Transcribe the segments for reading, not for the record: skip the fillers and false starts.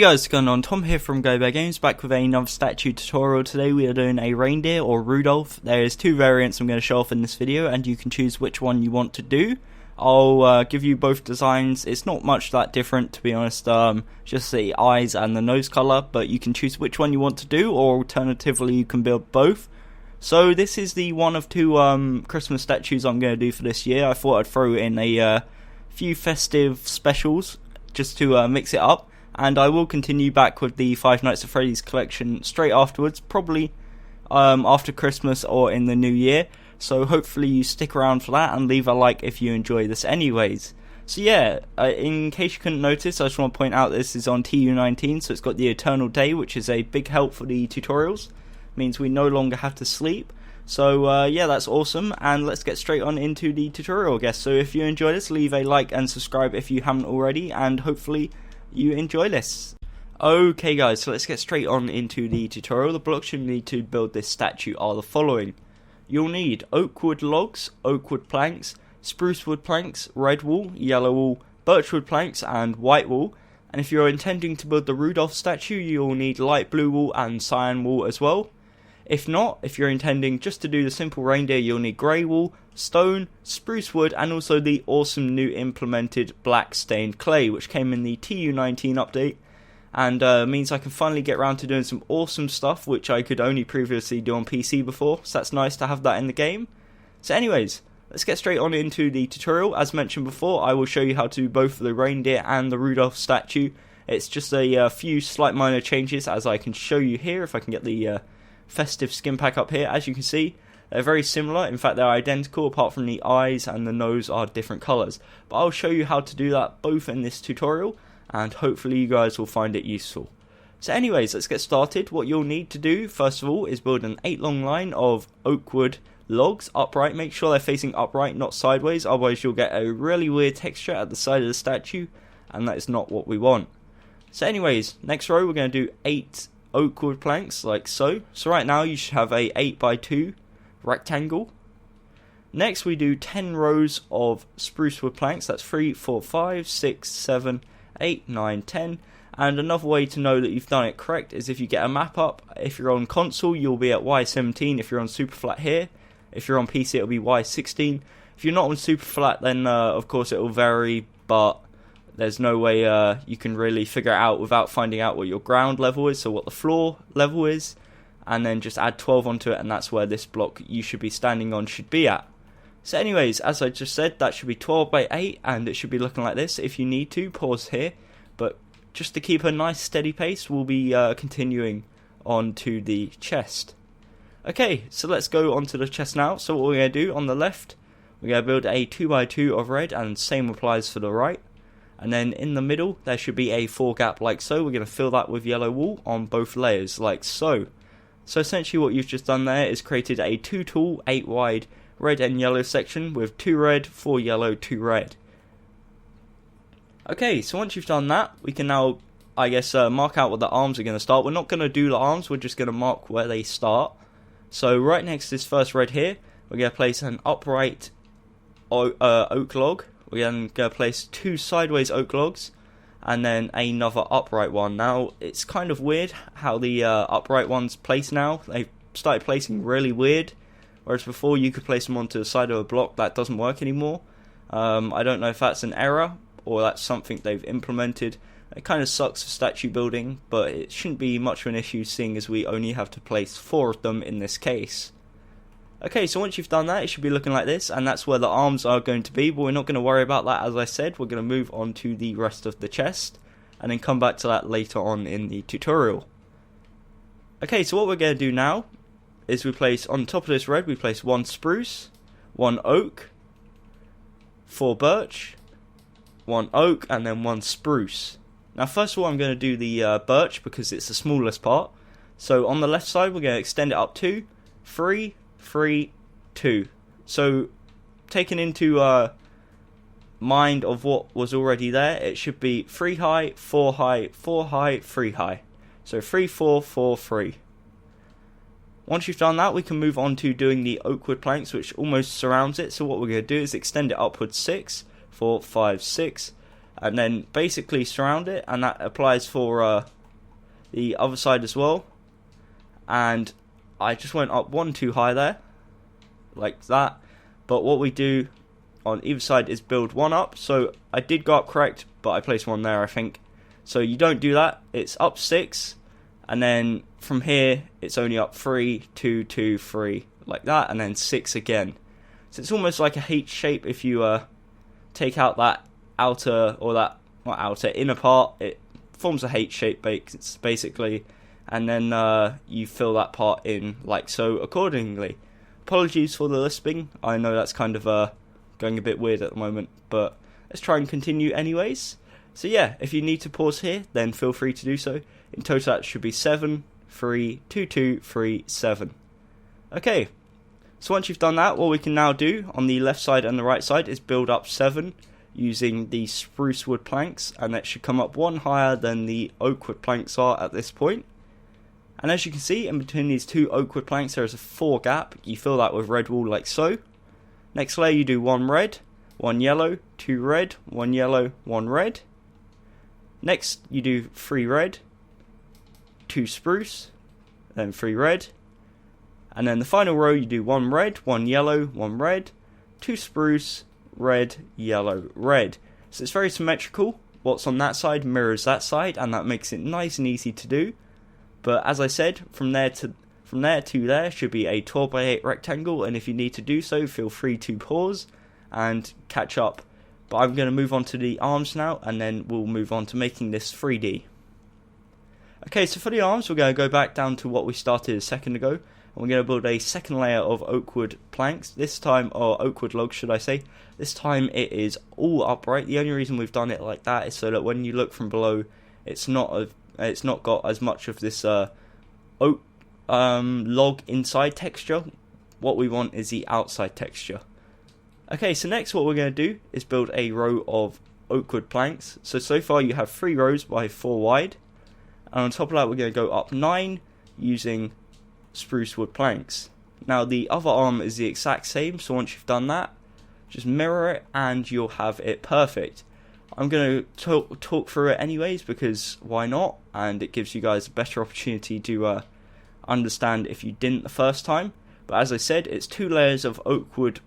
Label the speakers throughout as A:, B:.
A: Hey guys, what's going on? Tom here from GummybearGames, back with another statue tutorial. Today we are doing a reindeer or Rudolph. There's two variants I'm going to show off in this video and you can choose which one you want to do. I'll give you both designs. It's not much that different, to be honest, just the eyes and the nose colour, but you can choose which one you want to do, or alternatively you can build both. So this is the one of two Christmas statues I'm going to do for this year. I thought I'd throw in a few festive specials just to mix it up. And I will continue back with the Five Nights at Freddy's collection straight afterwards, probably after Christmas or in the new year. So hopefully you stick around for that and leave a like if you enjoy this anyways. So yeah, in case you couldn't notice, I just want to point out this is on TU19, so it's got the Eternal Day, which is a big help for the tutorials. It means we no longer have to sleep. So yeah, that's awesome, and let's get straight on into the tutorial, I guess. So if you enjoy this, leave a like and subscribe if you haven't already, and hopefully you enjoy this. Okay guys, so let's get straight on into the tutorial. The blocks you need to build this statue are the following. You'll need oak wood logs, oak wood planks, spruce wood planks, red wool, yellow wool, birch wood planks and white wool. And if you're intending to build the Rudolph statue, you'll need light blue wool and cyan wool as well. If not, if you're intending just to do the simple reindeer, you'll need grey wool, stone, spruce wood, and also the awesome new implemented black stained clay, which came in the TU19 update, and means I can finally get around to doing some awesome stuff, which I could only previously do on PC before, so that's nice to have that in the game. So anyways, let's get straight on into the tutorial. As mentioned before, I will show you how to do both the reindeer and the Rudolph statue. It's just a few slight minor changes, as I can show you here, if I can get the festive skin pack up here. As you can see, they're very similar. In fact, they're identical, apart from the eyes and the nose are different colours. But I'll show you how to do that both in this tutorial, and hopefully you guys will find it useful. So anyways, let's get started. What you'll need to do first of all is build an 8-long line of oak wood logs upright. Make sure they're facing upright, not sideways, otherwise you'll get a really weird texture at the side of the statue, and that is not what we want. So anyways, next row we're going to do 8 oak wood planks like so. So right now you should have a 8x2 rectangle. Next we do 10 rows of spruce wood planks. That's 3, 4, 5, 6, 7, 8, 9, 10. And another way to know that you've done it correct is if you get a map up. If you're on console, you'll be at Y17. If you're on super flat here, if you're on PC, it'll be Y16. If you're not on super flat, then of course it will vary, but there's no way you can really figure it out without finding out what your ground level is, so what the floor level is, and then just add 12 onto it, and that's where this block you should be standing on should be at. So anyways, as I just said, that should be 12 by 8, and it should be looking like this. If you need to, pause here, but just to keep a nice steady pace, we'll be continuing on to the chest. Okay, so let's go on to the chest now. So what we're going to do on the left, we're going to build a 2x2 of red, and same applies for the right. And then in the middle, there should be a 4 gap like so. We're going to fill that with yellow wool on both layers like so. So essentially what you've just done there is created a 2 tall, 8 wide red and yellow section with 2 red, 4 yellow, 2 red. Okay, so once you've done that, we can now, I guess, mark out what the arms are going to start. We're not going to do the arms, we're just going to mark where they start. So right next to this first red here, we're going to place an upright oak log. We're then going to place 2 sideways oak logs, and then another upright one. Now, it's kind of weird how the upright ones place now. They've started placing really weird, whereas before you could place them onto the side of a block. That doesn't work anymore. I don't know if that's an error, or that's something they've implemented. It kind of sucks for statue building, but it shouldn't be much of an issue seeing as we only have to place 4 of them in this case. Okay, so once you've done that, it should be looking like this, and that's where the arms are going to be, but we're not going to worry about that. As I said, we're going to move on to the rest of the chest, and then come back to that later on in the tutorial. Okay, so what we're going to do now is we place, on top of this red, we place 1 spruce, 1 oak, 4 birch, 1 oak, and then 1 spruce. Now first of all, I'm going to do the birch because it's the smallest part. So on the left side, we're going to extend it up to 3, 3, 2. So taking into mind of what was already there, it should be 3 high, 4 high, 4 high, 3 high. So 3, 4, 4, 3. Once you've done that, we can move on to doing the oak wood planks, which almost surrounds it. So what we're going to do is extend it upwards 6, 4, 5, 6, and then basically surround it, and that applies for the other side as well. And I just went up one too high there, like that. But what we do on either side is build one up. So I did go up correct, but I placed one there, I think. So you don't do that. It's up 6, and then from here it's only up 3, 2, 2, 3, like that, and then 6 again. So it's almost like a H shape. If you take out that outer, or that, not outer, inner part, it forms a H shape basically, and then you fill that part in like so accordingly. Apologies for the lisping, I know that's kind of going a bit weird at the moment, but let's try and continue anyways. So yeah, if you need to pause here, then feel free to do so. In total that should be 7, 3, 2, 2, 3, 7. Okay, so once you've done that, what we can now do on the left side and the right side is build up 7 using the spruce wood planks, and that should come up one higher than the oak wood planks are at this point. And as you can see, in between these two oak wood planks there is a 4 gap. You fill that with red wool like so. Next layer you do 1 red, 1 yellow, 2 red, 1 yellow, 1 red. Next you do 3 red, 2 spruce, then 3 red. And then the final row you do 1 red, 1 yellow, 1 red, 2 spruce, red, yellow, red. So it's very symmetrical. What's on that side mirrors that side, and that makes it nice and easy to do. But as I said, from there to there should be a 12 by 8 rectangle, and if you need to do so, feel free to pause and catch up. But I'm going to move on to the arms now, and then we'll move on to making this 3D. Okay, so for the arms, we're going to go back down to what we started a second ago, and we're going to build a second layer of oak wood planks, this time, or oak wood logs should I say. This time it is all upright. The only reason we've done it like that is so that when you look from below, it's not got as much of this oak log inside texture. What we want is the outside texture. Okay, so next what we're going to do is build a row of oak wood planks. So far you have 3 rows by 4 wide, and on top of that we're going to go up 9 using spruce wood planks. Now the other arm is the exact same, so once you've done that, just mirror it and you'll have it perfect. I'm going to talk through it anyways, because why not, and it gives you guys a better opportunity to understand if you didn't the first time. But as I said, it's 2 layers of oak wood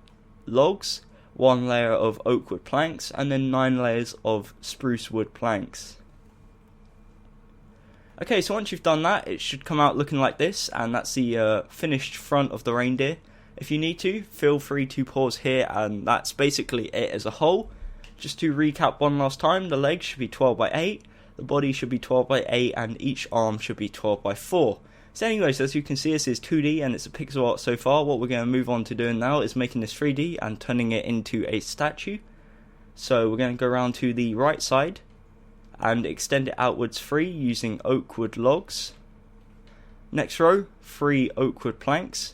A: logs, 1 layer of oak wood planks, and then 9 layers of spruce wood planks. Okay, so once you've done that, it should come out looking like this, and that's the finished front of the reindeer. If you need to, feel free to pause here, and that's basically it as a whole. Just to recap one last time, the legs should be 12 by 8, the body should be 12 by 8, and each arm should be 12 by 4. So anyways, as you can see, this is 2D and it's a pixel art so far. What we're going to move on to doing now is making this 3D and turning it into a statue. So we're going to go around to the right side and extend it outwards 3 using oak wood logs. Next row, 3 oak wood planks.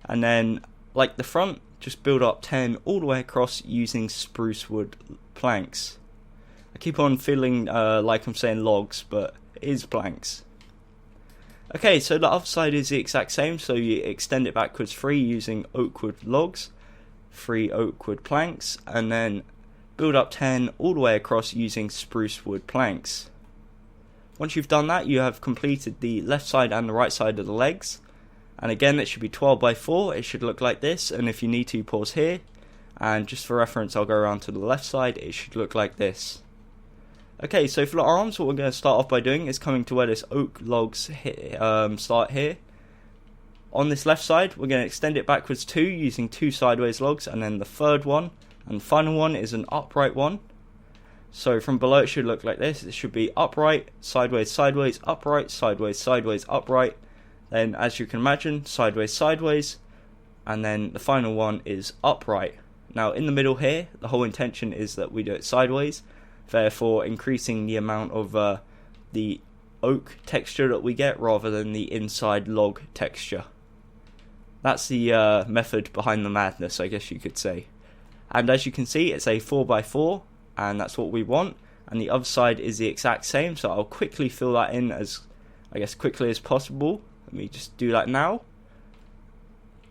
A: And then, like the front, just build up 10 all the way across using spruce wood planks. I keep on feeling like I'm saying logs, but it is planks. Okay, so the other side is the exact same, so you extend it backwards 3 using oak wood logs, 3 oak wood planks, and then build up 10 all the way across using spruce wood planks. Once you've done that, you have completed the left side and the right side of the legs. And again, it should be 12 by 4, it should look like this, and if you need to, pause here. And just for reference, I'll go around to the left side, it should look like this. Okay, so for the arms, what we're going to start off by doing is coming to where this oak logs start here. On this left side, we're going to extend it backwards 2 using 2 sideways logs, and then the third one, and the final one is an upright one. So from below it should look like this, it should be upright, sideways, sideways, upright, sideways, sideways, upright. Then, as you can imagine, sideways, sideways, and then the final one is upright. Now, in the middle here, the whole intention is that we do it sideways, therefore increasing the amount of the oak texture that we get rather than the inside log texture. That's the method behind the madness, I guess you could say. And as you can see, it's a 4x4, and that's what we want. And the other side is the exact same, so I'll quickly fill that in as, I guess, quickly as possible. Let me just do that now.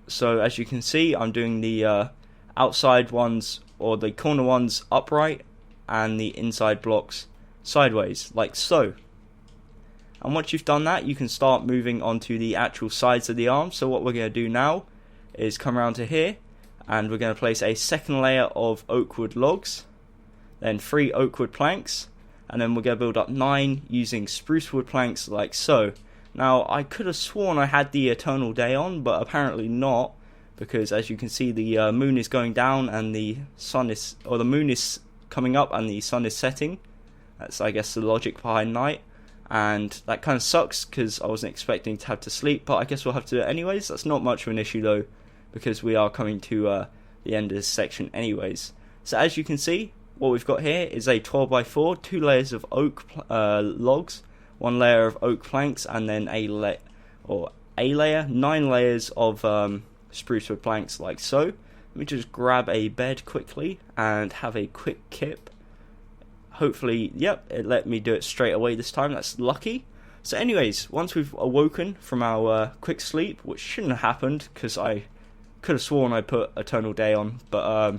A: So as you can see, I'm doing the outside ones, or the corner ones, upright, and the inside blocks sideways, like so. And once you've done that, you can start moving onto the actual sides of the arms. So what we're going to do now is come around to here, and we're going to place a second layer of oak wood logs, then 3 oak wood planks, and then we're going to build up 9 using spruce wood planks like so. Now, I could have sworn I had the eternal day on, but apparently not, because as you can see, the moon is going down and the moon is coming up and the sun is setting. That's, I guess, the logic behind night. And that kind of sucks because I wasn't expecting to have to sleep, but I guess we'll have to do it anyways. That's not much of an issue though, because we are coming to the end of this section anyways. So as you can see, what we've got here is a 12x4, 2 layers of oak logs, 1 layer of oak planks, and then a layer, 9 layers of spruce wood planks like so. Let me just grab a bed quickly and have a quick kip. Hopefully, yep, it let me do it straight away this time. That's lucky. So anyways, once we've awoken from our quick sleep, which shouldn't have happened because I could have sworn I put Eternal Day on, but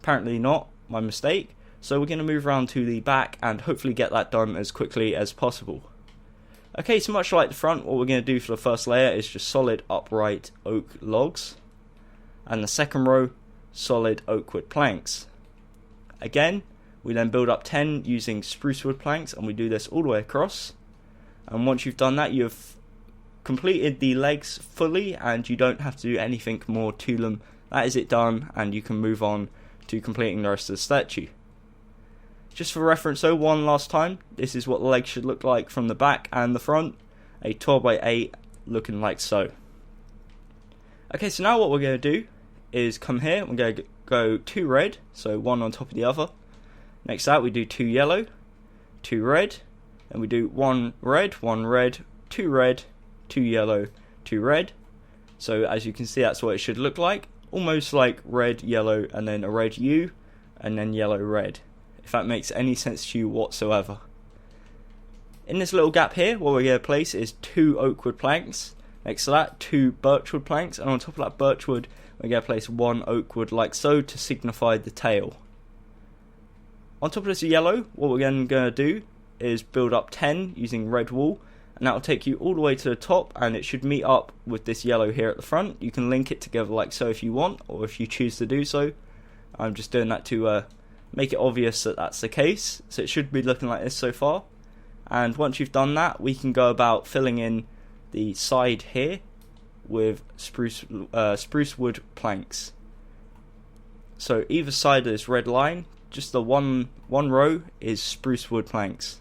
A: apparently not, my mistake. So we're going to move around to the back and hopefully get that done as quickly as possible. Okay, so much like the front, what we're going to do for the first layer is just solid upright oak logs, and the second row, solid oak wood planks. Again, we then build up 10 using spruce wood planks, and we do this all the way across. And once you've done that, you've completed the legs fully, and you don't have to do anything more to them. That is it done, and you can move on to completing the rest of the statue. Just for reference though, one last time, this is what the legs should look like from the back and the front. A 12x8 looking like so. Okay, so now what we're going to do is come here, we're going to go 2 red, so one on top of the other. Next to that we do 2 yellow, 2 red, then we do 1 red, 2 red, 2 yellow, 2 red. So as you can see, that's what it should look like. Almost like red, yellow, and then a red U, and then yellow, red. If that makes any sense to you whatsoever. In this little gap here, what we're going to place is 2 oak wood planks. Next to that, 2 birchwood planks, and on top of that birchwood, we're going to place 1 oak wood like so to signify the tail. On top of this yellow, what we're then going to do is build up 10 using red wool, and that will take you all the way to the top, and it should meet up with this yellow here at the front. You can link it together like so if you want, or if you choose to do so. I'm just doing that to make it obvious that that's the case, so it should be looking like this so far. And once you've done that, we can go about filling in the side here with spruce wood planks. So either side of this red line, just the one row is spruce wood planks.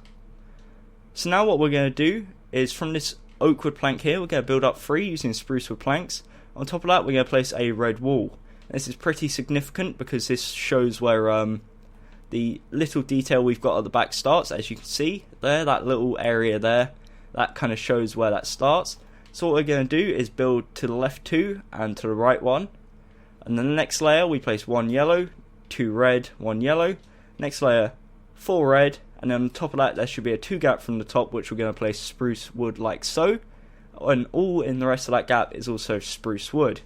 A: So now what we're going to do is from this oak wood plank here, we're going to build up 3 using spruce wood planks. On top of that, we're going to place a red wool. This is pretty significant because this shows where the little detail we've got at the back starts. As you can see there, that little area there, that kind of shows where that starts. So what we're going to do is build to the left 2 and to the right 1. And then the next layer we place 1 yellow, 2 red, 1 yellow. Next layer 4 red, and then on top of that there should be a 2 gap from the top, which we're going to place spruce wood like so. And all in the rest of that gap is also spruce wood.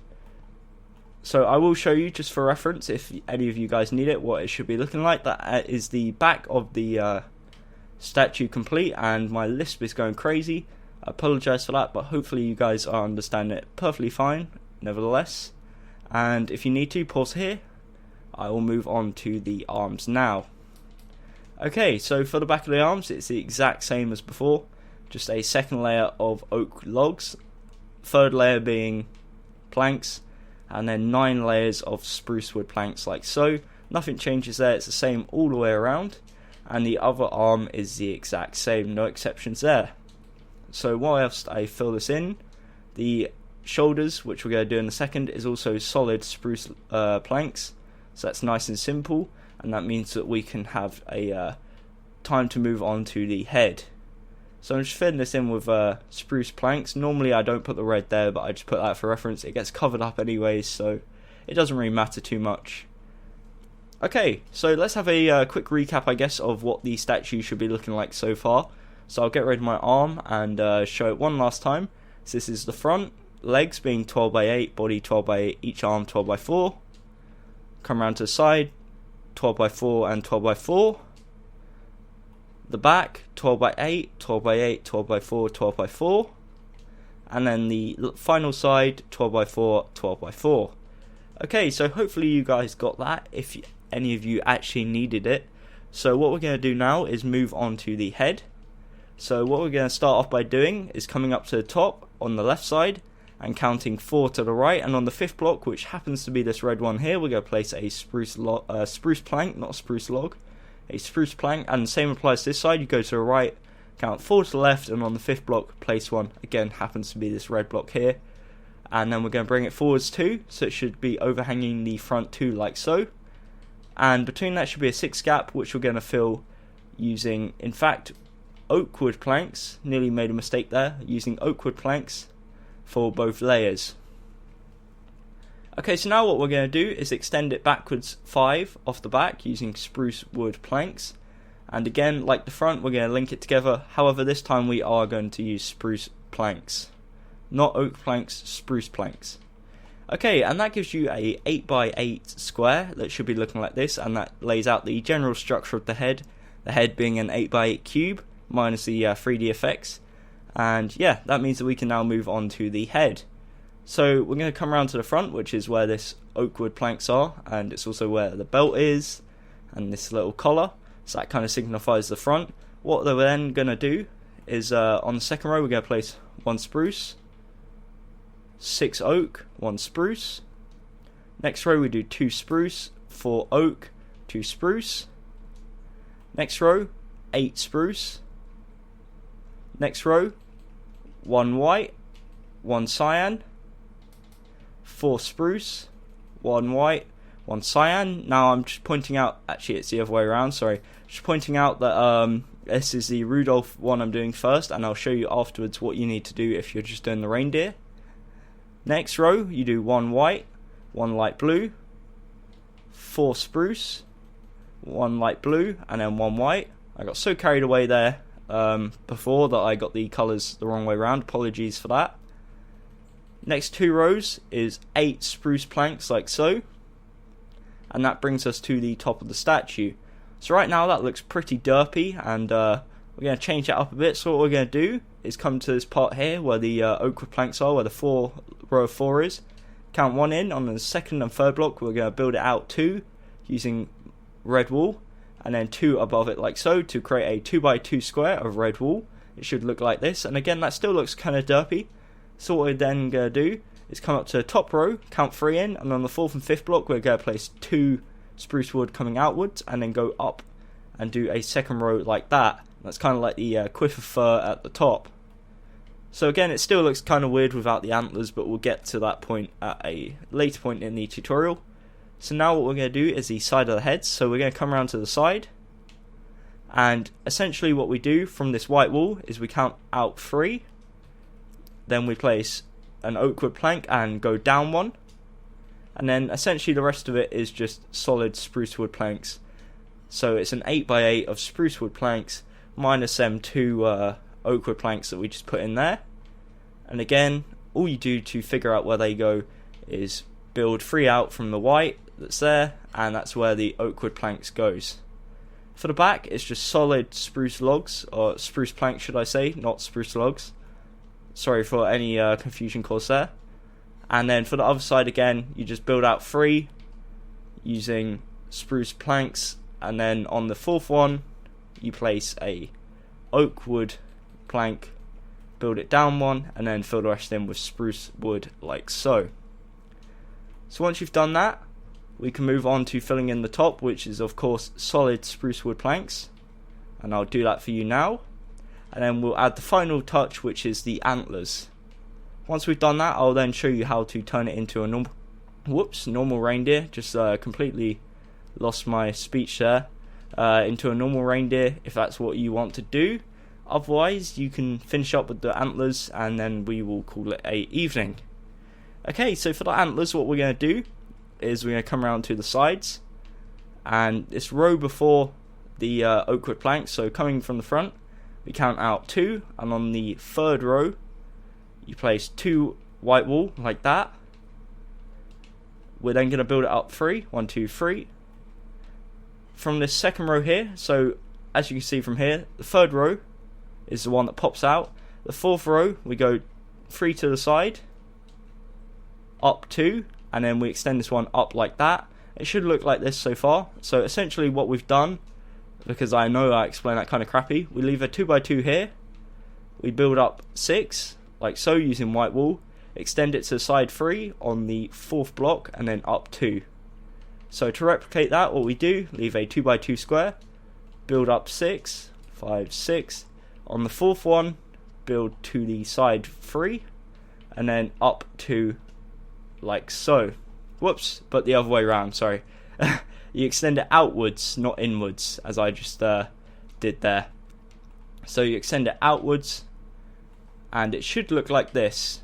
A: So I will show you just for reference, if any of you guys need it, what it should be looking like. That is the back of the statue complete, and my lisp is going crazy. I apologise for that, but hopefully you guys are understanding it perfectly fine nevertheless. And if you need to, pause here. I will move on to the arms now. Okay, so for the back of the arms, it's the exact same as before. Just a second layer of oak logs, third layer being planks, and then 9 layers of spruce wood planks like so. Nothing changes there, it's the same all the way around. And the other arm is the exact same, no exceptions there. So whilst I fill this in, the shoulders, which we're going to do in a second, is also solid spruce planks. So that's nice and simple, and that means that we can have a time to move on to the head. So I'm just filling this in with spruce planks. Normally I don't put the red there, but I just put that for reference. It gets covered up anyways, so it doesn't really matter too much. Okay, so let's have a quick recap, I guess, of what the statue should be looking like so far. So I'll get rid of my arm and show it one last time. So this is the front, legs being 12x8, body 12x8, each arm 12x4. Come around to the side, 12x4 and 12x4. The back 12 by 8, 12 by 8, 12 by 4, 12 by 4, and then the final side 12 by 4, 12 by 4. Okay, so hopefully you guys got that, if any of you actually needed it. So what we're going to do now is move on to the head. So what we're going to start off by doing is coming up to the top on the left side and counting 4 to the right, and on the 5th block, which happens to be this red one here, we're going to place a spruce plank, not a spruce log, a spruce plank, and the same applies to this side. You go to the right, count 4 to the left, and on the 5th block place one, again happens to be this red block here, and then we're going to bring it forwards 2, so it should be overhanging the front 2 like so, and between that should be a 6 gap, which we're going to fill using, in fact, oak wood planks. Nearly made a mistake there, using oak wood planks for both layers. Okay, so now what we're going to do is extend it backwards 5 off the back using spruce wood planks, and again, like the front, we're going to link it together. However, this time we are going to use spruce planks, not oak planks, spruce planks. Okay, and that gives you a 8 by 8 square that should be looking like this, and that lays out the general structure of the head being an 8 by 8 cube minus the 3D effects. And yeah, that means that we can now move on to the head. So we're going to come around to the front, which is where this oak wood planks are, and it's also where the belt is, and this little collar, so that kind of signifies the front. What we're then going to do is, on the second row, we're going to place 1 spruce, 6 oak, 1 spruce. Next row we do 2 spruce, 4 oak, 2 spruce. Next row, 8 spruce. Next row, 1 white, 1 cyan, 4 spruce, 1 white, 1 cyan. Now I'm just pointing out, actually it's the other way around, sorry. Just pointing out that this is the Rudolph one I'm doing first, and I'll show you afterwards what you need to do if you're just doing the reindeer. Next row, you do 1 white, 1 light blue, 4 spruce, 1 light blue, and then 1 white. I got so carried away there before that I got the colours the wrong way around. Apologies for that. Next 2 rows is 8 spruce planks like so, and that brings us to the top of the statue. So right now that looks pretty derpy, and we're going to change that up a bit. So what we're going to do is come to this part here where the oak wood planks are, where the row of 4 is. Count 1 in. On the 2nd and 3rd block we're going to build it out 2 using red wool, and then 2 above it like so to create a 2 by 2 square of red wool. It should look like this, and again that still looks kind of derpy. So what we're then going to do is come up to the top row, count 3 in, and on the 4th and 5th block we're going to place 2 spruce wood coming outwards, and then go up and do a second row like that. That's kind of like the quiff of fur at the top. So again, it still looks kind of weird without the antlers, but we'll get to that point at a later point in the tutorial. So now what we're going to do is the side of the heads. So we're going to come around to the side, and essentially what we do from this white wool is we count out 3, then we place an oak wood plank and go down 1, and then essentially the rest of it is just solid spruce wood planks. So it's an 8 by 8 of spruce wood planks minus them 2 oak wood planks that we just put in there. And again, all you do to figure out where they go is build 3 out from the white that's there, and that's where the oak wood planks goes. For the back, it's just solid spruce logs, or spruce planks should I say, not spruce logs. Sorry for any confusion caused there. And then for the other side again, you just build out 3 using spruce planks, and then on the 4th one you place a oak wood plank, build it down 1, and then fill the rest in with spruce wood like so. So once you've done that, we can move on to filling in the top, which is of course solid spruce wood planks, and I'll do that for you now. And then we'll add the final touch, which is the antlers. Once we've done that, I'll then show you how to turn it into a normal reindeer. Just completely lost my speech there. Into a normal reindeer, if that's what you want to do. Otherwise, you can finish up with the antlers, and then we will call it a evening. Okay, so for the antlers, what we're going to do is we're going to come around to the sides, and this row before the oak wood planks, so coming from the front, we count out 2, and on the 3rd row you place 2 white wool like that. We're then going to build it up 3, 1, 2, 3. From this second row here, so as you can see from here, the third row is the one that pops out. The fourth row, we go 3 to the side, up 2, and then we extend this one up like that. It should look like this so far. So essentially what we've done, because I know I explained that kind of crappy, we leave a 2x2 here, we build up 6, like so, using white wool, extend it to the side 3 on the 4th block, and then up 2. So to replicate that, what we do, leave a 2x2 square, build up 6, 5, 6, on the 4th one, build to the side 3, and then up 2, like so. Whoops, but the other way around, sorry. You extend it outwards, not inwards, as I just did there. So you extend it outwards, and it should look like this.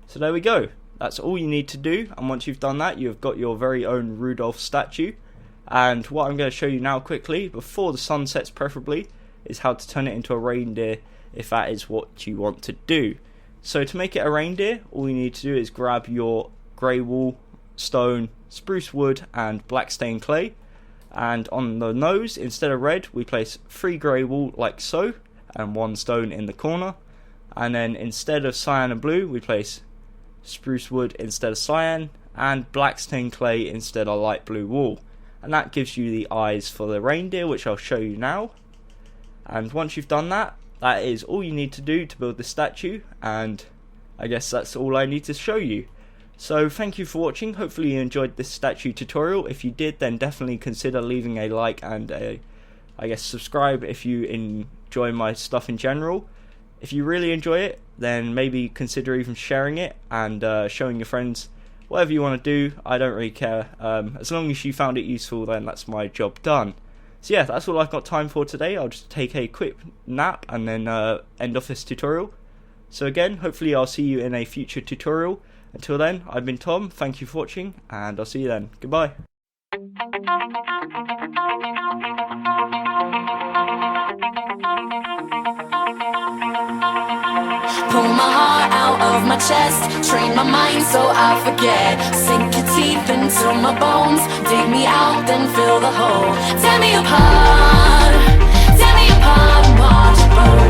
A: So there we go. That's all you need to do, and once you've done that, you've got your very own Rudolph statue. And what I'm going to show you now quickly, before the sun sets preferably, is how to turn it into a reindeer if that is what you want to do. So to make it a reindeer, all you need to do is grab your grey wool, stone, spruce wood and black stained clay, and on the nose, instead of red, we place 3 grey wool like so, and 1 stone in the corner, and then instead of cyan and blue, we place spruce wood instead of cyan, and black stained clay instead of light blue wool. And that gives you the eyes for the reindeer, which I'll show you now. And once you've done that, that is all you need to do to build the statue, and I guess that's all I need to show you. So thank you for watching. Hopefully you enjoyed this statue tutorial. If you did, then definitely consider leaving a like and I guess subscribe if you enjoy my stuff in general. If you really enjoy it, then maybe consider even sharing it and showing your friends. Whatever you want to do, I don't really care. As long as you found it useful, then that's my job done. So yeah, that's all I've got time for today. I'll just take a quick nap and then end off this tutorial. So again, hopefully I'll see you in a future tutorial. Until then, I've been Tom, thank you for watching, and I'll see you then. Goodbye.
B: Pull my heart out of my chest, train my mind so I forget. Sink your teeth into my bones, dig me out, then fill the hole. Tear me apart and watch it burn.